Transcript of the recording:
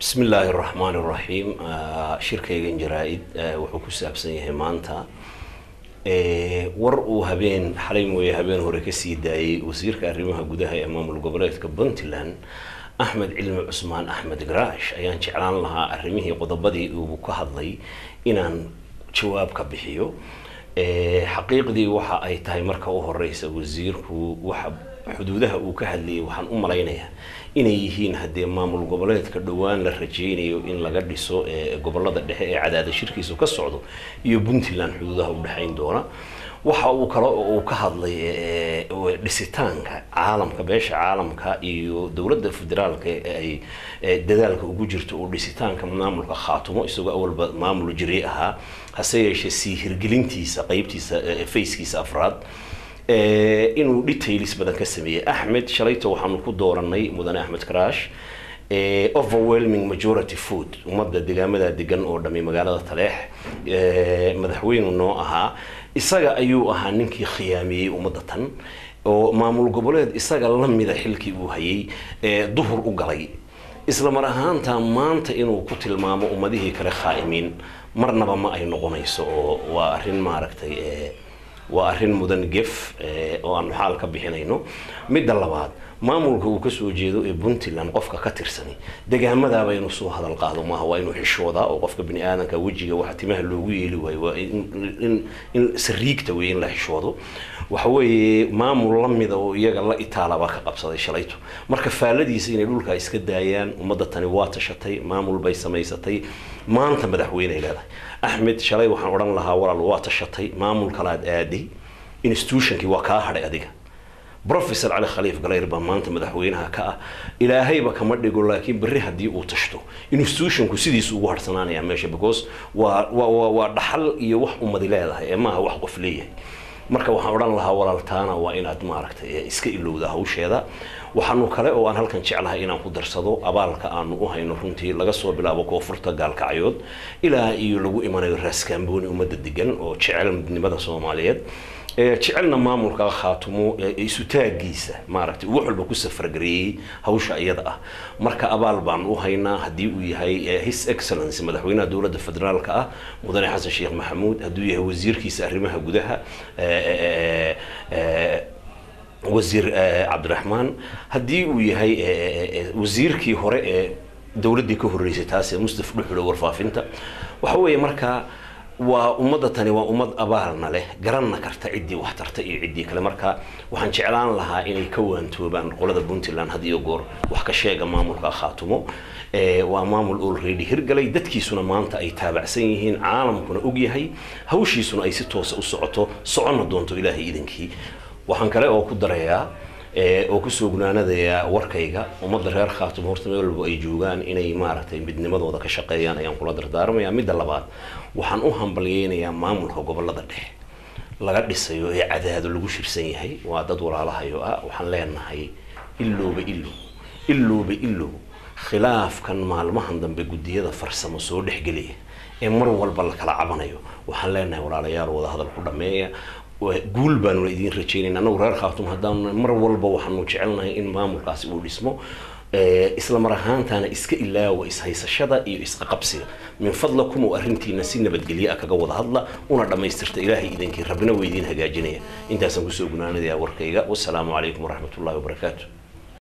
بسم الله الرحمن الرحيم شركة جرائد وحكوس أبسنيه مانتا ورقو هبين حليم ويهبين هوريكسي داي وزير كأريمها جودها أمام القبلات كبنتلان أحمد علم عثمان أحمد قراش أيان شعلان لها أريمه قضبدي وبكهضلي إنان جواب كبحيو حقيقة دي وحا أي تاي مركوه الرئيس وزير وحب حدودها وكهلي وحن لينها inay yihiin hadee maamul goboleedka dhawaan la rajeynayo in laga dhiso gobolada dhexe ee cadaada shirkiisu ka socdo iyo Puntland xuduudaha u dhaxayn doona waxa uu kale oo ka hadlay dhisitaanka caalamka beesha caalamka iyo dawladda federaalka ay dadaalka ugu jirto oo dhisitaanka maamulka khaatumo isagoo awalba maamul jiri ahaa hase yeeshee si hirgelintiisa qaybtiisa fayskiisa afraad inuu details badan ka sameeyay Ahmed shalayto waxaanu ku dooranay mudane Ahmed Karash overwhelming majority food umada deegaamada degan oo dhamay magaalada Taleex madaxweynuhu noo ahaa isaga ayuu ahaa ninkii khiyaamiyay umada tan oo maamul goboleed isaga la mid ah xilkii uu hayay duhur u galay isla mar ahaanta maanta inuu ku tilmaamo umadihii kale khaa'imiin marnaba ma ay noqonayso oo waa arin maaragtay وأرين مدن جف أو أن حال كبيحنينه مد اللبات ما ملك وكسو جيدو Puntland قفك كتر سني دجاه ماذا بينصو هذا القاضي ما هو إنه حشوضة أو قفك بني آدم كوجهه وحتمه اللويل إن سريك توين له حشوضه وحوي ما ملهم إذا يجعل إيطاليا بقى قبصة شليته مركب فالدي سين يقول كايس كدايان ومدة تنوات شتى ما مل بيس ميستي ما أنت مدحوين إلى هذا أحمد شلي وحنورن لها ورا الوات شتى ما مل كلاد آدي institution كي وكاهر أديك بروفيسور علي خليفة قال يربى ما أنت مدحوينها كا إلى هيبة كمرد يقول لكن بريها دي وتشتو institution كسيدي سوار سناني يا ماشي بكوس ودحل يوح مدلله ما هو وح قفليه marka waxaan oran lahaa walaaltaana waa inaad maaragtay iska ilowda hawsheeda waxaanu kale oo aan halkan jeclahay inaan ku darsado abaalka aanu u hayno runtii laga soo bilaabo koonfurta gaalkacyood ilaa iyo lagu imanayo raaskambooni umada degan oo jecel midnimada Soomaaliyeed jecelna maamulka khaatumo isu taagiisa maaragtay wax walba ku safar gareeyay hawsha iyada ah marka abaal baan u haynaa hadii uu yahay his excellence madaxweynaha dawladda federaalka ah mudane xasan sheekh maxamuud haduu yahay wasiirkiisa arrimaha gudaha wasiir Cabdiraxmaan hadii uu yahay wasiirkii hore ee dawladda ka horeysay taas Mustafa Dhuxul warfaafinta waxa weeye marka وأمضة تاني وأمض أبارنا له قرنا كرت عدي وحترت عدي كلام مركا وحن شعلان لها إن يكون توبان قلة Puntland هذي يجور وحكى شيء أمامه كخاتمه وأمامه الأولريدي هرجلي دتكي سنا ما أنت أي تابع سينهين عالم كنا أجيهي هوشي سنا أي ستوس وسعته صعنا دونتو إلهي إذنكي وحن كلا أو كدريا oo ku soo gunaanadaya warkayga umada reer Khaatumo horta meel walba ay joogan inay maaragtay midnimadooda ka shaqeeyaan ayaan kula dardaarmayaa midda labaad waxaan u hambalyeeynaa maamulka gobolada dhexe laga dhisayo ee cadaado lagu shirsan yahay waa dad walaalahayo ah waxaan leenahay ilooba khilaafkan maalmahan dambe gudiyada farsamo soo dhexgeliya ee mar walba la kala cabanayo waxaan leenahay walaalayaal wada hadal ku dhameeya guul baan waydiin rajeynayna anagu reer Khaatumo hadaan mar walba waxaanu jecelnahay in maamulkaasi uu dhismo isla mar ahaantaana iska ilaawa is haysashada iyo isqa qabsiga min fadlakum oo arintiina si nabadgelyo kaga wada hadla una dhameystirta ilaahay idinkii rabbina waydiin hagaajinaya intaasan ku soo gunaanadaya warkayga wassalaamu calaykum waraxmatullaahi wabarakaatuh